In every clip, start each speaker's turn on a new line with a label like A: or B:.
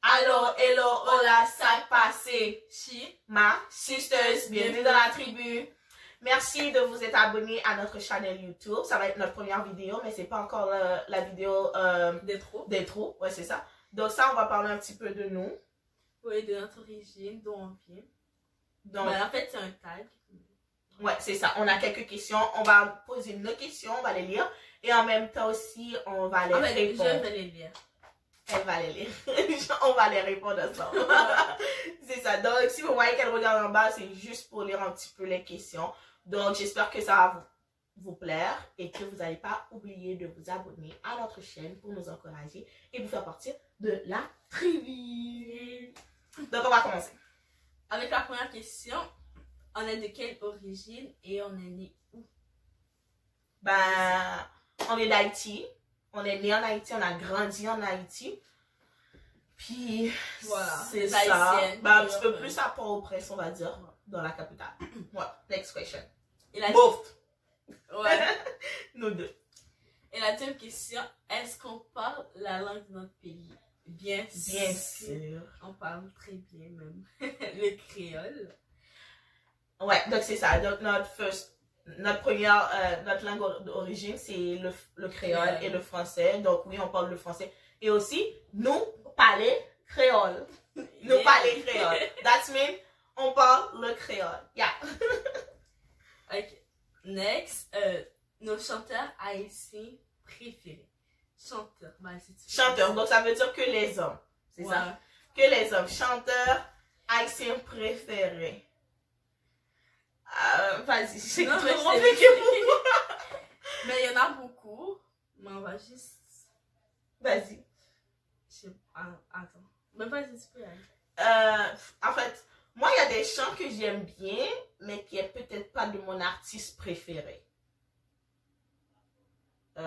A: Allô, hello, hola, ça passé.
B: Ma
A: Sisters, bienvenue dans la tribu. Merci de vous être abonnés à notre chaîne YouTube. Ça va être notre première vidéo, mais c'est pas encore la vidéo d'intro. Ouais, c'est ça. Donc ça, on va parler un petit peu de nous.
B: Oui, de notre origine, d'où on vient.
A: Donc,
B: en fait, c'est un tag.
A: Ouais, c'est ça. On a quelques questions. On va poser nos questions, on va les lire. Et en même temps aussi, on va les répondre.
B: Je vais les lire.
A: Elle va les lire. On va les répondre ensemble. C'est ça. Donc, si vous voyez qu'elle regarde en bas, c'est juste pour lire un petit peu les questions. Donc, j'espère que ça va vous plaire et que vous n'allez pas oublier de vous abonner à notre chaîne pour nous encourager et vous faire partie de la tribu. Donc, on va commencer.
B: Avec la première question, on est de quelle origine et on est né où?
A: Ben, on est d'Haïti. On est né en Haïti, on a grandi en Haïti. Puis,
B: voilà,
A: c'est ça. Ben, un petit peu plus à Port-au-Prince, on va dire, dans la capitale. Ouais, next question. Both.
B: Ouais.
A: Nous deux.
B: Et la deuxième question, est-ce qu'on parle la langue de notre pays? Bien
A: sûr.
B: On parle très bien même le créole.
A: Ouais, donc c'est ça. Donc notre langue d'origine, c'est le créole et le français. Donc oui, on parle le français. Et aussi, nous parler créole. Nous parler créole. That means, on parle le créole. Yeah.
B: Ok. Next, nos chanteurs haïtiens préférés. Chanteurs. Ben,
A: chanteurs, donc ça veut dire que les hommes. C'est ça? Que les hommes. Chanteurs haïtiens préférés. Vas-y, c'est trop compliqué pour moi.
B: Mais il y en a beaucoup. Mais on va juste...
A: Vas-y.
B: Attends. Mais vas-y, tu peux y aller.
A: En fait, moi, il y a des chants que j'aime bien, mais qui est peut-être pas de mon artiste préféré. Non,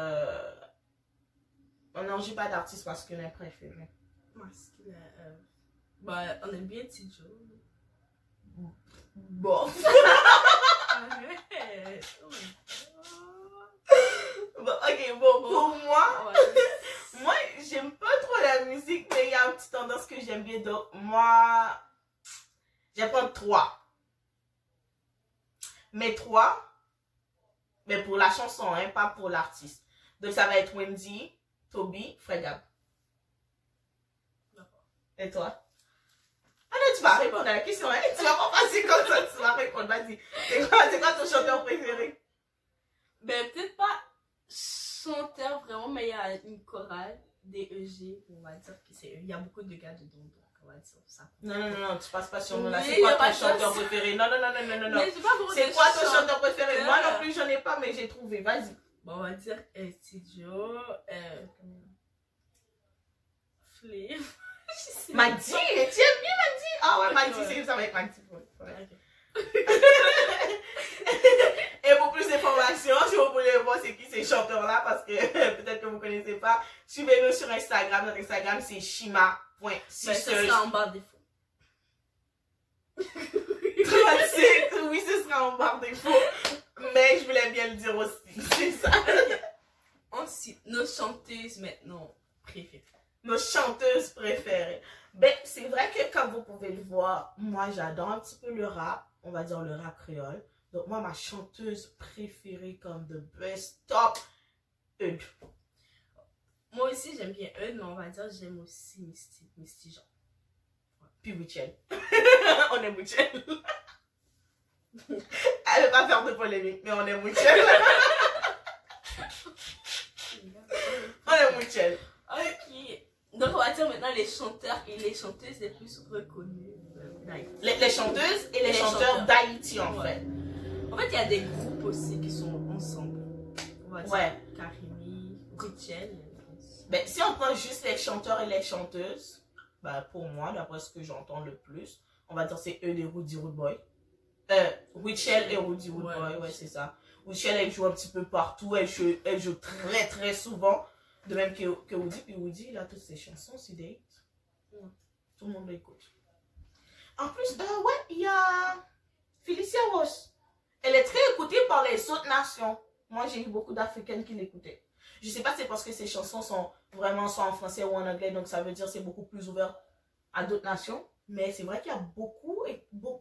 A: j'ai pas d'artiste masculin préféré.
B: Masculin, bah, on aime bien Tidjo.
A: Bon. Bon, ok, bon, pour moi, moi, j'aime pas trop la musique, mais il y a une petite tendance que j'aime bien. Donc, moi, je vais prendre 3. Mais 3, mais pour la chanson, hein, pas pour l'artiste. Donc, ça va être Wendy, Toby, Fred Gab. Et toi? Ah non, tu vas répondre à la question, hein? Tu vas pas passer comme ça, tu vas répondre, vas-y. C'est quoi ton chanteur préféré?
B: Ben, peut-être pas chanteur vraiment, mais il y a une chorale des EG, on va dire que c'est... Il y a beaucoup de gars dedans, donc on va dire ça.
A: Non, tu passes pas sur nous là. C'est quoi ton chanteur préféré? Non. C'est quoi ton chanteur préféré? Moi non plus, j'en ai pas, mais j'ai trouvé, vas-y.
B: Bon, on va dire Tidjo, Flav.
A: Magdi, tu aimes bien Magdi? Ah ouais, Magdi, ça va être Magdi. Et pour plus d'informations, si vous voulez voir c'est qui ces chanteurs-là, parce que peut-être que vous ne connaissez pas, suivez-nous sur Instagram. Notre Instagram, c'est shima.sisters.
B: Ce sera en barre défaut.
A: 37, oui, ce sera en barre défaut. Mais je voulais bien le dire aussi, c'est ça.
B: Ensuite, nos chanteuses maintenant préférées.
A: Nos chanteuses préférées. Ben, c'est vrai que comme vous pouvez le voir, moi j'adore un petit peu le rap, on va dire le rap créole. Donc moi, ma chanteuse préférée comme the best top, Eud.
B: Moi aussi j'aime bien Eud, mais on va dire j'aime aussi Misty Jean.
A: Ouais. Puis Michel. On aime Michel. Elle veut pas faire de polémique, mais on aime Michel. On aime Michel.
B: Ok. Donc on va dire maintenant les chanteurs et les chanteuses les plus reconnus d'Haïti.
A: Les chanteuses et les chanteurs d'Haïti en fait.
B: En fait, il y a des groupes aussi qui sont ensemble. On va dire Karimi, Richel.
A: Ben, si on prend juste les chanteurs et les chanteuses, ben, pour moi, d'après ce que j'entends le plus, on va dire c'est eux les Rudy Rude Boy. Richel et Rudy Rude Boy, ouais, c'est ça. Richel, elle joue un petit peu partout, elle joue très très souvent. De même que Woody, puis Woody, il a toutes ses chansons sur Date. Tout le monde l'écoute. En plus, ouais, il y a Felicia Ross. Elle est très écoutée par les autres nations. Moi, j'ai eu beaucoup d'Africaines qui l'écoutaient. Je sais pas si c'est parce que ses chansons sont vraiment soit en français ou en anglais, donc ça veut dire c'est beaucoup plus ouvert à d'autres nations. Mais c'est vrai qu'il y a beaucoup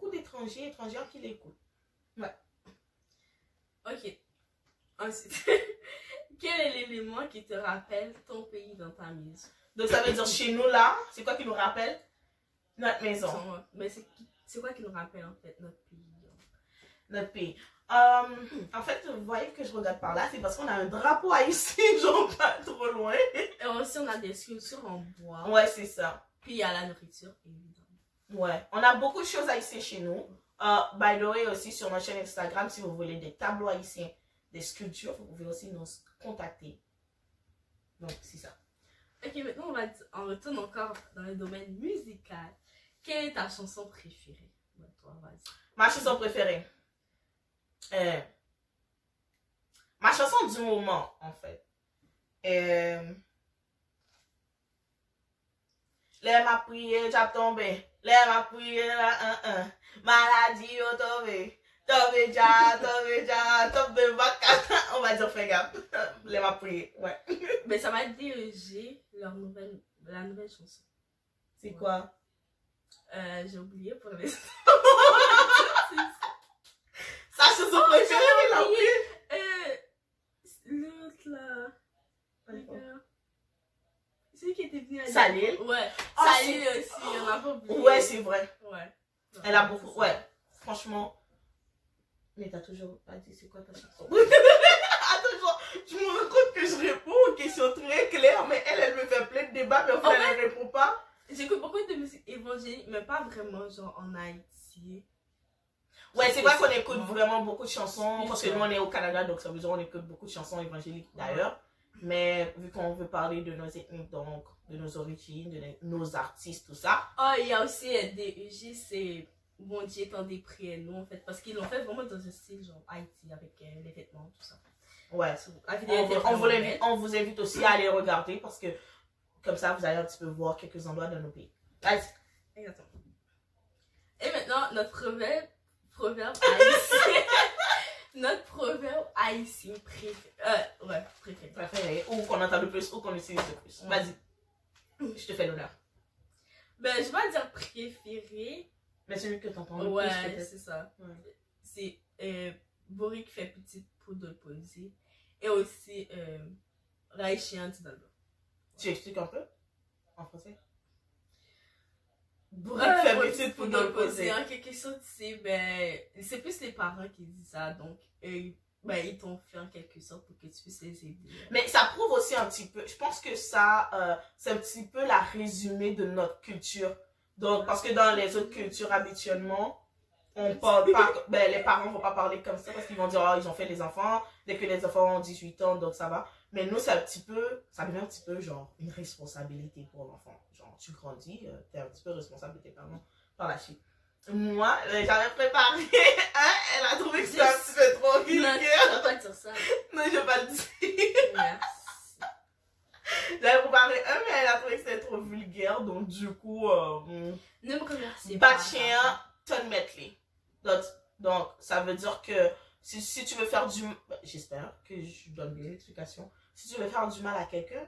A: d'étrangers et étrangères qui l'écoutent. Ouais.
B: Ok. Ensuite, quel est l'élément qui te rappelle ton pays dans ta maison?
A: Donc ça veut dire chez nous là, c'est quoi qui nous rappelle? Notre maison.
B: Mais c'est quoi qui nous rappelle en fait notre pays?
A: Notre pays. En fait, vous voyez que je regarde par là, c'est parce qu'on a un drapeau haïtien, genre pas trop loin.
B: Et aussi, on a des sculptures en bois.
A: Ouais, c'est ça.
B: Puis il y a la nourriture, évidemment.
A: Ouais, on a beaucoup de choses haïtiennes chez nous. By the way, aussi sur notre chaîne Instagram, si vous voulez des tableaux haïtiens, des sculptures, vous pouvez aussi nous contacter. Donc, c'est ça.
B: Ok, maintenant, on retourne encore dans le domaine musical. Quelle est ta chanson préférée? Ouais, toi, vas-y.
A: Ma chanson préférée. Ma chanson du moment, en fait. Lè m'a prié, j'ap tombé. Lè m'a prié, maladie au tombé. Tombé, baka. On va dire fais gaffe. Lè m'a prié, ouais.
B: Mais ça m'a dirigé la nouvelle chanson.
A: C'est quoi?
B: J'ai oublié pour les...
A: Sa chanson préférée, là, oui.
B: L'autre, là. C'est qui était venu à
A: Salil.
B: Ouais.
A: Oh,
B: Salil aussi, on a pas oublié.
A: Ouais, c'est vrai.
B: Ouais.
A: Elle a beaucoup, ouais. Franchement. Mais t'as toujours pas dit c'est quoi ta chanson? Attends, je me rends compte que je réponds aux questions très claires, mais elle me fait plein de débats, mais au final, elle ne répond pas.
B: J'écoute beaucoup de musique évangélique, mais pas vraiment genre en Haïti.
A: Ouais, c'est vrai qu'on écoute vraiment beaucoup de chansons, parce que nous on est au Canada, donc ça veut dire qu'on écoute beaucoup de chansons évangéliques d'ailleurs. Mais vu qu'on veut parler de nos ethnies, donc de nos origines, de nos artistes, tout ça.
B: Oh, il y a aussi DEJ, c'est Bon Dieu tant des prières, nous en fait, parce qu'ils l'ont fait vraiment dans un style genre Haïti, avec les vêtements, tout ça.
A: Ouais, on vous invite aussi à aller regarder, parce que comme ça vous allez un petit peu voir quelques endroits de nos pays.
B: Exactement. Et maintenant, notre proverbe haïtien. Notre proverbe haïtien préféré.
A: Ou qu'on entend le plus, ou qu'on utilise le plus. Ouais. Vas-y. Je te fais l'honneur.
B: Ben, je vais pas dire préféré.
A: Mais celui que t'entends le
B: plus.
A: Ouais,
B: c'est ça. Ouais. C'est Bori qui fait petite poudre de poésie. Et aussi Raïchien Tidalba.
A: Tu expliques un peu en français? Bori qui fait petite poudre de poésie.
B: En quelque sorte, c'est plus les parents qui disent ça. Donc, ils t'ont fait en quelque sorte pour que tu puisses les aider.
A: Mais ça prouve aussi un petit peu, je pense que ça, c'est un petit peu la résumé de notre culture. Donc, parce que dans les autres cultures, habituellement, on parle pas, les parents vont pas parler comme ça parce qu'ils vont dire, oh, ils ont fait les enfants, dès que les enfants ont 18 ans, donc ça va. Mais nous, c'est un petit peu, ça devient un petit peu genre une responsabilité pour l'enfant. Genre, tu grandis, t'es un petit peu responsable de tes parents par la suite. Moi, j'avais préparé elle a trouvé que c'était un petit peu trop vulgaire.
B: Non, tu vas pas dire ça.
A: Non, je vais pas le dire.
B: Merci.
A: J'avais préparé un, mais elle a trouvé que c'était trop vulgaire, donc du coup...
B: ne me remerciez
A: pas. Batchien, ton Metley. Donc, ça veut dire que si tu veux faire du... J'espère que je donne bien l'explication. Si tu veux faire du mal à quelqu'un,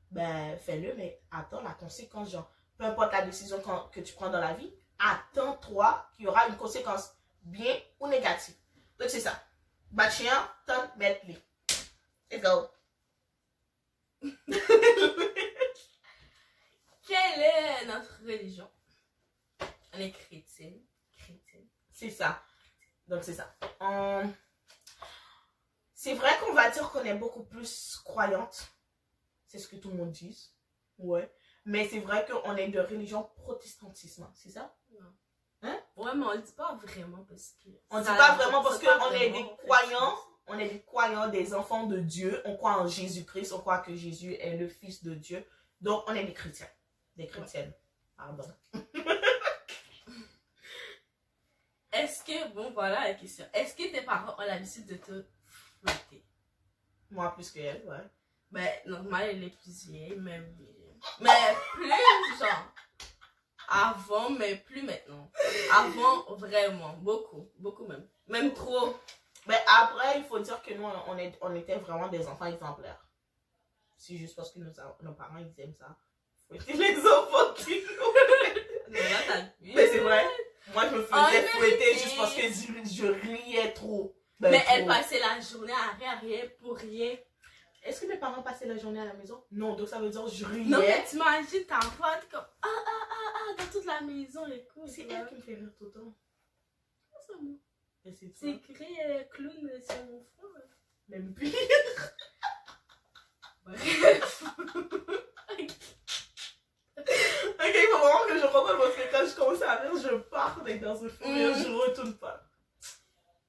A: ben fais-le, mais attends la conséquence, genre. Peu importe la décision que tu prends dans la vie, attends-toi qu'il y aura une conséquence, bien ou négative. Donc c'est ça. Batchien, ton Metley. Let's go.
B: Quelle est notre religion? Elle est chrétienne.
A: C'est ça. Donc c'est ça. C'est vrai qu'on va dire qu'on est beaucoup plus croyante. C'est ce que tout le monde dit. Ouais. Mais c'est vrai qu'on est de religion protestantisme. C'est ça?
B: Non.
A: Hein?
B: Ouais, mais on ne dit pas vraiment parce que...
A: On ne dit pas vraiment parce qu'on est des croyants. On est des croyants, des enfants de Dieu. On croit en Jésus-Christ. On croit que Jésus est le Fils de Dieu. Donc, on est des chrétiens. Des chrétiennes. Pardon.
B: Est-ce que... Bon, voilà la question. Est-ce que tes parents ont l'habitude de te fouetter?
A: Moi, plus que elle, ouais.
B: Ben, normal, elle est plus vieille, mais plus, genre... Avant, mais plus maintenant. Avant, vraiment. Beaucoup même. Même trop.
A: Mais après, il faut dire que nous, on était vraiment des enfants exemplaires. C'est juste parce que nos parents, ils aiment ça. Fouetter les enfants qui nous...
B: journée à rien pour rien.
A: Est-ce que mes parents passaient la journée à la maison? Non, donc ça veut dire je riais.
B: Non, mais t'imagines ta voix comme dans toute la maison, écoute.
A: C'est elle qui me fait rire tout le temps.
B: Ça, moi.
A: Et c'est
B: C'est écrit clown sur mon front.
A: même pire.
B: Bref.
A: Ok, il faut vraiment que je rentre parce que quand je commence à rire, je pars dans ce fou rire, je retourne pas.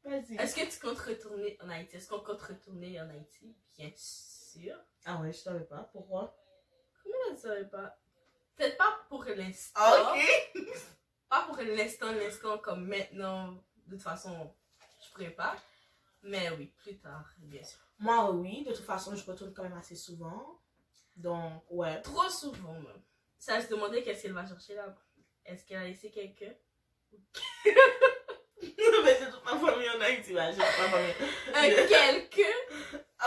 A: Vas-y.
B: Est-ce que tu comptes retourner en Haïti? Est-ce qu'on compte retourner en Haïti? Bien sûr.
A: Ah ouais, je savais pas. Pourquoi?
B: Comment je ne savais pas? Peut-être pas pour l'instant.
A: Ok.
B: Pas pour l'instant comme maintenant. De toute façon, je pourrais pas. Mais oui, plus tard, bien sûr.
A: Moi, oui. De toute façon, je retourne quand même assez souvent. Donc, ouais.
B: Trop souvent, même. Ça se demandait qu'est-ce qu'elle va chercher là. Est-ce qu'elle a laissé quelqu'un?
A: Mais c'est toute ma famille en Haïti, là. J'ai toute ma famille.
B: Quelqu'un?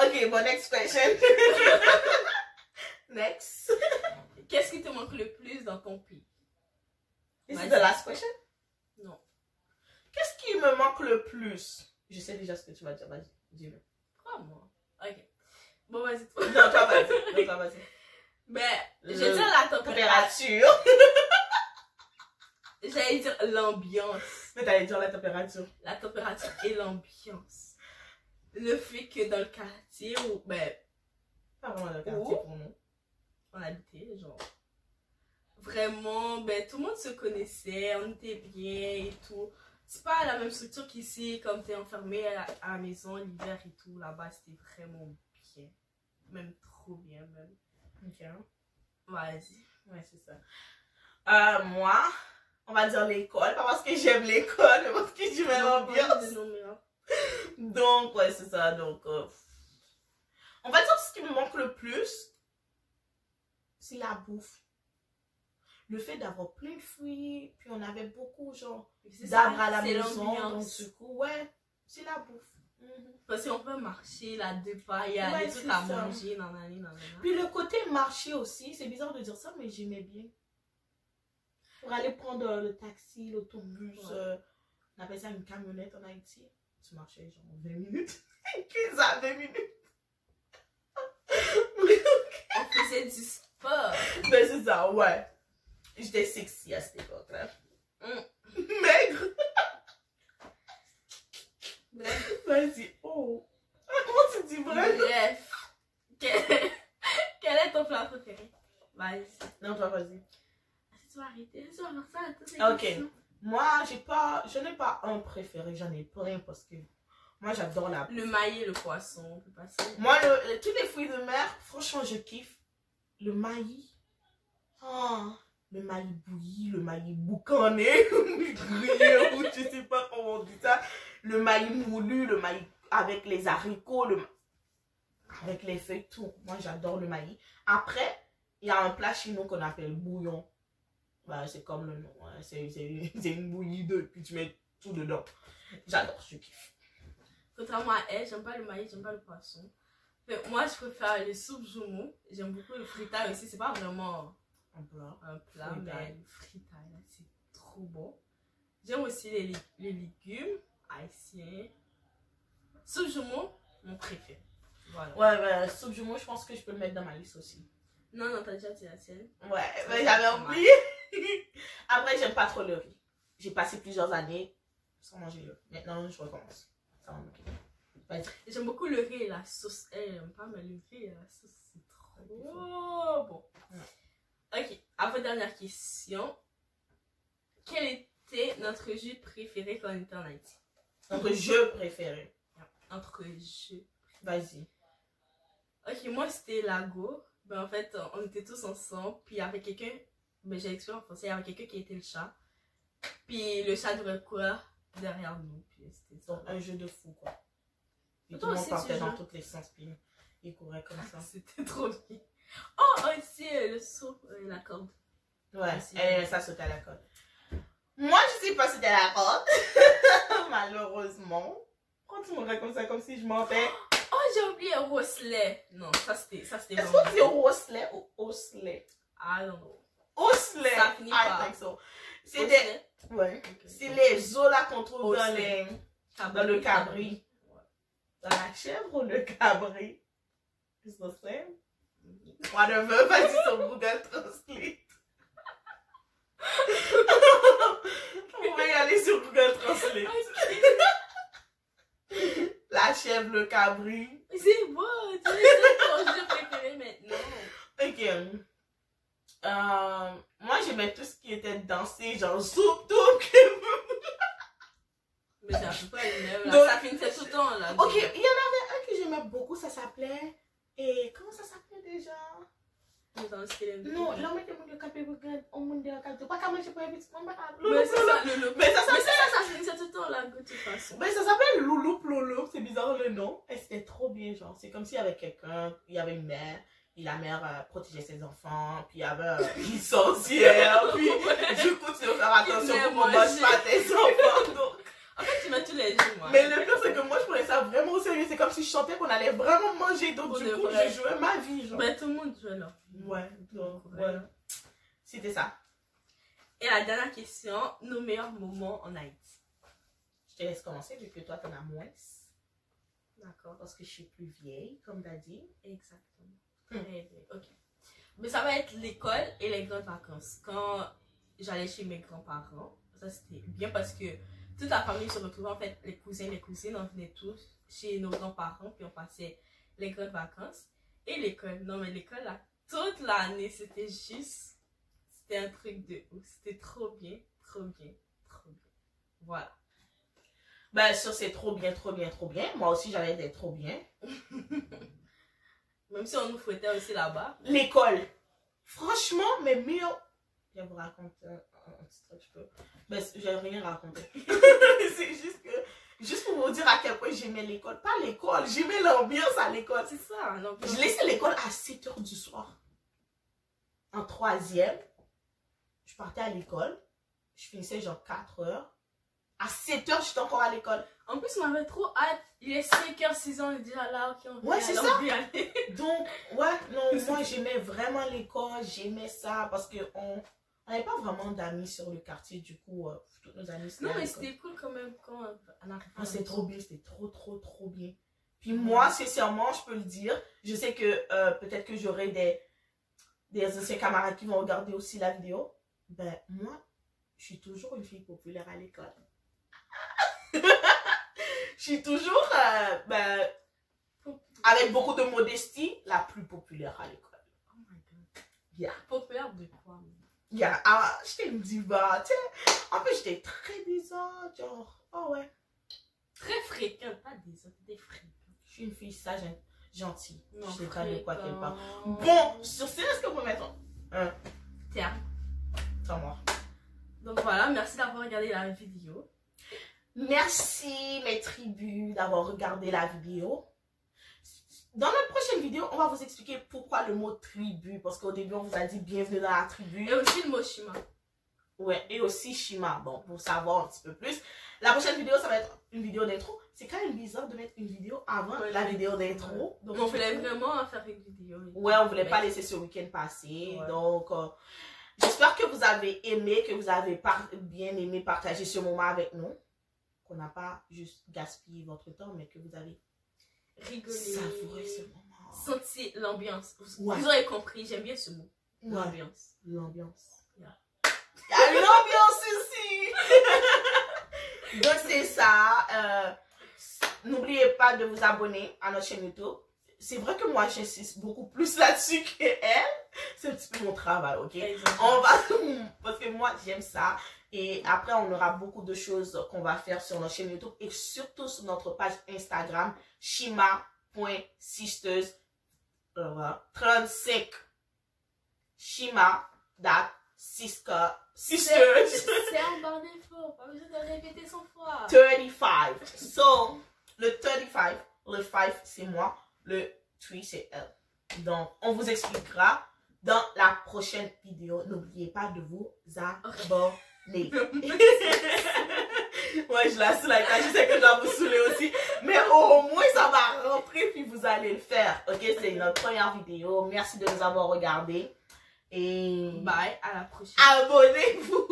A: Ok, bon, next question. Next.
B: Qu'est-ce qui te manque le plus dans ton pays?
A: Is it the last question?
B: Non.
A: Qu'est-ce qui me manque le plus? Je sais déjà ce que tu vas dire. Vas-y, dis-le.
B: Pas moi. Ok. Bon, vas-y, toi.
A: Non, toi, vas-y. Non, toi, vas-y.
B: Ben, je vais dire la température. J'allais dire l'ambiance.
A: Mais t'allais dire la température.
B: La température et l'ambiance. Le fait que dans le quartier, où, ben,
A: Pas vraiment le quartier pour nous.
B: on habitait, genre. Vraiment, ben, tout le monde se connaissait, on était bien et tout. C'est pas la même structure qu'ici, comme t'es enfermé à la maison l'hiver et tout. Là-bas, c'était vraiment bien. Même trop bien, même.
A: Ok.
B: Vas-y.
A: Ouais, c'est ça. Moi, on va dire l'école. Pas parce que j'aime l'école, mais parce que j'aime l'ambiance. Donc, ouais, c'est ça. Donc, on va dire ce qui me manque le plus, c'est la bouffe. Le fait d'avoir plein de fruits, puis on avait beaucoup, genre, d'arbres à la maison. Donc, du coup, ouais, c'est la bouffe.
B: Parce qu'on peut marcher là, deux pas, il y a
A: Ouais,
B: des trucs à manger, nanana.
A: Puis le côté marché aussi, c'est bizarre de dire ça, mais j'aimais bien. Pour aller prendre le taxi, l'autobus, on appelle ça une camionnette en Haïti. Tu marchais genre 20 minutes. 15 à 20 minutes.
B: On faisait du sport.
A: Ben c'est ça, ouais. J'étais sexy à cette époque-là. Maigre.
B: Bref.
A: Vas-y. Oh. Comment tu dis bref?
B: Bref. Quel est ton plat préféré? Vas-y.
A: Non, toi, vas-y.
B: Tu vas arrêter, tu vas faire ça à toutes les questions.
A: Moi, je n'ai pas un préféré, j'en ai plein parce que moi, j'adore la...
B: Le maïs et le poisson, on peut passer.
A: Moi, tous les fruits de mer, franchement, je kiffe. Le maïs. Oh, le maïs bouilli, le maïs boucané, grillé, ou je sais pas comment on dit ça. Le maïs moulu, le maïs avec les haricots, avec les feuilles, tout. Moi, j'adore le maïs. Après, il y a un plat chinois qu'on appelle bouillon. Bah, c'est comme le nom, hein. C'est une bouillie puis tu mets tout dedans. J'adore, je kiffe.
B: Contrairement à elle, j'aime pas le maïs, j'aime pas le poisson. Mais moi, je préfère les soupes joumou. J'aime beaucoup le fritaille aussi. C'est pas vraiment
A: un plat,
B: mais le fritaille, là, c'est trop bon. J'aime aussi les légumes haïtiens. Soupe joumou, mon préféré. Voilà.
A: Ouais, soupe joumou, je pense que je peux le mettre dans ma liste aussi.
B: Non, t'as déjà dit la sienne.
A: Ouais, mais j'avais oublié. Après, j'aime pas trop le riz. J'ai passé plusieurs années sans manger le riz. Maintenant, je recommence. Ça va me
B: J'aime beaucoup le riz et la sauce. Elle n'aime pas, mais le riz et la sauce, c'est trop bon. Ouais. Ok, avant-dernière question. Quel était notre jeu préféré quand on était en Haïti?
A: Notre jeu préféré.
B: Notre jeu.
A: Vas-y.
B: Ok, moi c'était Lago. Ben, en fait, on était tous ensemble. Puis il y avait quelqu'un, ben, j'ai expliqué en français, il y avait quelqu'un qui était le chat. Puis le chat devait courir derrière nous. Puis c'était
A: donc un jeu de fou, quoi. Et tout
B: toi
A: le monde
B: aussi,
A: partait
B: tu
A: dans
B: joues?
A: tous les sens, puis il courait comme ça.
B: C'était trop bien. Oh, aussi le saut, la corde.
A: Ouais,
B: Aussi.
A: ça sautait à la corde. Moi, je sais pas sauter à la corde. Malheureusement. Pourquoi tu me regardes comme ça, comme si je mentais?
B: Oh, j'ai oublié Rosselet. Non, ça c'était
A: Est-ce qu'on dit Rosselet ou Osselet?
B: I don't know.
A: Osselet.
B: Ça finit par...
A: I think so. C'est des... Ouais.
B: Okay.
A: C'est les os là qu'on trouve
B: Osselet.
A: dans le cabri.
B: Ouais.
A: La chèvre ou le cabri? It's the same. Whatever, vas-y sur Google Translate. On va y aller sur Google Translate. La chèvre, le cabri.
B: C'est bon, tu sais ton jeu préféré maintenant.
A: Ok. Moi, j'aimais tout ce qui était dansé, genre soup, tout.
B: Mais c'est un peu pas une œuvre,
A: Donc,
B: ça finissait tout le temps là.
A: Ok, il y en avait un que j'aimais beaucoup, ça s'appelait. Et comment ça s'appelait déjà? Non, l'homme était le capé au monde de la carte. Pas qu'à manger pour un petit moment.
B: Mais c'est ça,
A: Mais ça
B: finissait tout le temps là, de toute façon.
A: Mais ça s'appelle Loulou Plolo, c'est bizarre le nom. Et c'était trop bien, genre. C'est comme s'il y avait quelqu'un, il y avait une mère, et la mère protégeait ses enfants, puis il y avait une sorcière, puis du coup tu dois faire attention pour qu'on mange pas tes enfants. Donc.
B: En fait, tu mets tous les jours, moi.
A: Mais le pire, c'est que moi, je prenais ça vraiment au sérieux. C'est comme si je chantais qu'on allait vraiment manger. Donc,
B: Pour
A: du
B: de
A: coup,
B: vrai.
A: je jouais ma vie, genre.
B: Ben, tout le monde joue là.
A: Ouais, donc, ouais. C'était ça.
B: Et la dernière question, nos meilleurs moments en Haïti.
A: Je te laisse commencer, vu que toi, t'en as moins.
B: D'accord.
A: Parce que je suis plus vieille, comme t'as dit.
B: Exactement. Très bien, ok. Mais ça va être l'école et les grandes vacances. Quand j'allais chez mes grands-parents, ça c'était bien parce que toute la famille se retrouvait, en fait, les cousins, les cousines, on venait tous chez nos grands-parents, puis on passait les grandes vacances. Et l'école, non mais l'école, là, toute l'année, c'était juste, c'était un truc de ouf. C'était trop bien, trop bien, trop bien. Voilà.
A: Ben, ça, c'est trop bien, trop bien, trop bien. Moi aussi, j'allais être trop bien.
B: Même si on nous fouettait aussi là-bas.
A: L'école. Franchement, mes meilleurs... Je vais vous raconter un petit truc, je peux... Ben, je vais rien raconter. C'est juste que... Juste pour vous dire à quel point j'aimais l'école. Pas l'école, j'aimais l'ambiance à l'école.
B: C'est ça.
A: Je laissais l'école à 7h du soir. En 3e, je partais à l'école. Je finissais genre 4h. À 7h, j'étais encore à l'école.
B: En plus, on avait trop hâte. Il est 5h, 6h, on est déjà là. Ok, on
A: ouais, c'est ça.
B: Aller.
A: Donc, ouais, non, moi, j'aimais vraiment l'école. J'aimais ça parce qu'on n'avait pas vraiment d'amis sur le quartier. Du coup, toutes nos amis,
B: non, mais c'était cool quand même quand on arrive.
A: Ah, c'est trop bien. C'était trop, trop, trop bien. Puis moi, sincèrement, je peux le dire. Je sais que peut-être que j'aurai des anciens camarades qui vont regarder aussi la vidéo. Ben, moi, je suis toujours une fille populaire à l'école. Je suis toujours, avec beaucoup de modestie, la plus populaire à l'école.
B: Oh my god.
A: Yeah.
B: Populaire de quoi?
A: Yeah. J'étais une diva, tu sais. En plus, j'étais très bizarre, genre. Oh ouais.
B: Très fréquente, pas des autres, des fréquentes.
A: Je suis une fille sage, gentille.
B: Non,
A: je sais pas de quoi qu'elle parle.
B: bon.
A: Bon, sur ce, est-ce que vous mettez un
B: Tiens.
A: sans moi.
B: Donc voilà, merci d'avoir regardé la vidéo.
A: Merci mes tribus d'avoir regardé la vidéo. Dans notre prochaine vidéo, on va vous expliquer pourquoi le mot tribu. Parce qu'au début, on vous a dit bienvenue dans la tribu.
B: Et aussi le mot Shima.
A: Ouais, et aussi Shima. Bon, pour savoir un petit peu plus. La prochaine vidéo, ça va être une vidéo d'intro. C'est quand même bizarre de mettre une vidéo avant la vidéo d'intro.
B: Donc, on voulait vraiment faire une vidéo.
A: Ouais, on voulait pas laisser ce week-end passer. Ouais. Donc, j'espère que vous avez aimé, que vous avez bien aimé partager ce moment avec nous. Qu'on n'a pas juste gaspillé votre temps, mais que vous avez
B: rigolé,
A: savouré ce moment.
B: Senti l'ambiance.
A: Ouais.
B: Vous aurez compris, j'aime bien ce mot.
A: Ouais.
B: L'ambiance.
A: L'ambiance.
B: Yeah.
A: Il y a une ambiance ici. Donc c'est ça. N'oubliez pas de vous abonner à notre chaîne YouTube. C'est vrai que moi j'insiste beaucoup plus là-dessus qu'elle. C'est un petit peu mon travail, ok? On va, parce que moi j'aime ça. Et après, on aura beaucoup de choses qu'on va faire sur notre chaîne YouTube et surtout sur notre page Instagram, shima.sisters35. Shima.sisters.
B: C'est un barre d'effort, pas besoin de répéter 100 fois.
A: 35. So, le 35, le 5 c'est moi, le 3 c'est elle. Donc, on vous expliquera dans la prochaine vidéo. N'oubliez pas de vous abonner. Ouais, je la saoule avec ça. Je sais que je dois vous saouler aussi. Mais au moins, ça va rentrer puis vous allez le faire. Ok, c'est notre première vidéo. Merci de nous avoir regardés. Et
B: bye, à la prochaine.
A: Abonnez-vous.